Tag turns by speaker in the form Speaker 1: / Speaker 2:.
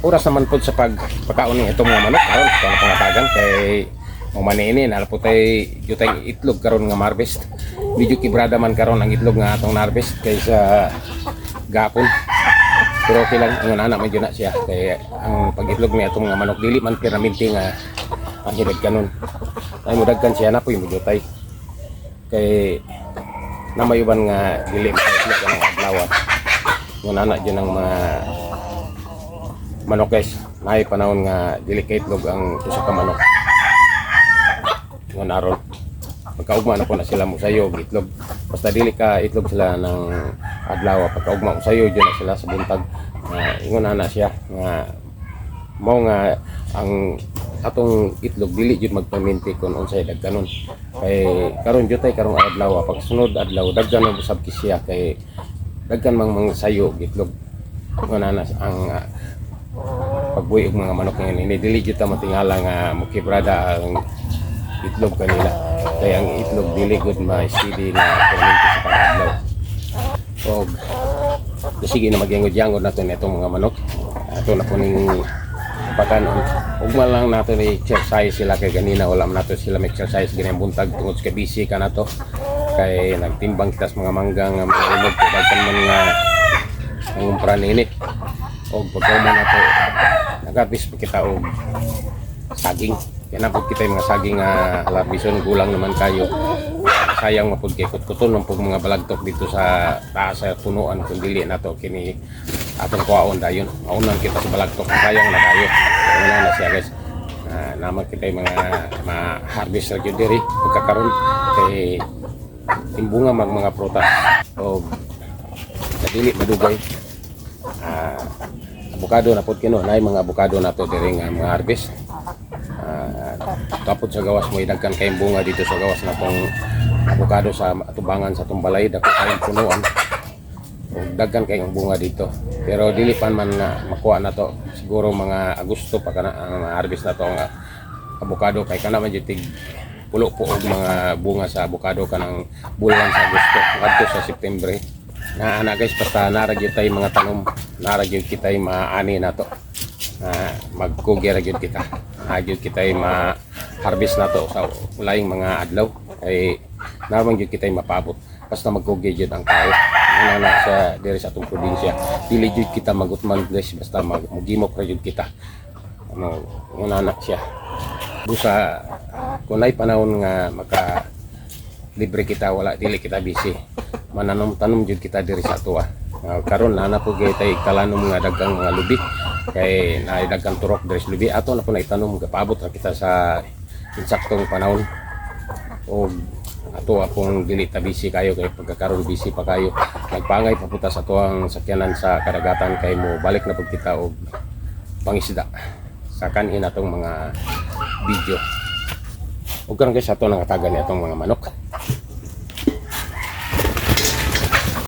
Speaker 1: oras naman po sa pagpakaon ng itong mga manok karon ito na pangatagan kay mamaniini na po tay jutay itlog karon nga harvest. Medyo kibrada man karon ang itlog nga atong harvest kaysa gapon. Pero okay lang ang anak medyo na siya kay ang pag-itlog niya itong mga manok dili man permanente nga ang hidag kanon. Ay mudagkan siya na po yung jutay. Kay namayuban nga dili maitlog ang adlaw. Ang anak diyan ang mga manok guys. Naay panahon nga dili kay itlog ang usa ka manok. Ngon aron pagkaugma na po na sila musayog itlog basta dili ka itlog sila ng adlaw pagkaugma musayog na sila sa buntag ingon na siya nga mao nga ang atong itlog dili jud magpaminti kon unsay dagkanon kay karon jud tay karong adlaw pag sunod adlaw daggan ang usab siya kay daggan mang sayog itlog ingon na ang pagbuhi og mga manok ngayon ini dili jud ta matingala nga mukibrada ang itlog kanila kaya ang itlog dili good ma-steady na permanente sa pag-adlaw. O sige na magyangod-yangod natin itong mga manok. Ato na po ning pakanon. Ugma lang natin i-exercise sila kay ganina wala man nato sila mag-exercise ganyan buntag tungod sa busy ka na to. Kay nagtimbang kita sa mga manggang nga mga ulog kay daghan man nga nangumpra nini. O pagkauma na to nagapis pa kita og saging. Kaya napod kita yung mga saging labison, gulang naman kayo. Sayang mapod kay kutkuton ng mga balagtok dito sa taas sa punuan kung dili na to kini atong kuwaon dayon. Maunan kita sa balagtok, sayang na kayo. Una na siya guys. Naman kita yung mga harvest na yun diri pagkakaroon kay timbunga mga prutas o dili madugay. Abukado na pod kino, na mga abukado na to diri nga mga harvest. Tapos sa gawas mo idagkan kayong bunga dito sa gawas na tong abukado sa atubangan sa tumbalay dako kayong punuan o dagkan kayong bunga dito pero dili pa man na makuha na to siguro mga Agosto pa kana ang harvest na to ang abukado kay kana man jitig pulo po og mga bunga sa abukado kanang bulan sa Agosto ngadto sa September na ana guys basta nara gyud tay mga tanom nara gyud kitay maani na to magkugi ra gyud kita gyud kitay ma-harvest na to sa ulaying mga adlaw kay naman gyud kitay mapabot basta magkugi gyud ang tao na sa diri sa atong probinsya dili gyud kita magutman guys basta magimok ra gyud kita ano una na siya busa kunay panahon nga maka libre kita wala dili kita busy mananom-tanom gyud kita diri sa tuwa karon na po gyud tay kalanom nga dagang mga lubi kay naidagkan turok diri sa lubi ato na po naitanom kapaabot ra kita sa insaktong panahon o ato akong dili ta busy kayo kay pagkakaroon busy pa kayo nagpangay papunta sa tuwang sakyanan sa kadagatan kay mo balik na pud kita og pangisda sa kanin atong mga video ug karon guys ato nangatagan ni atong mga manok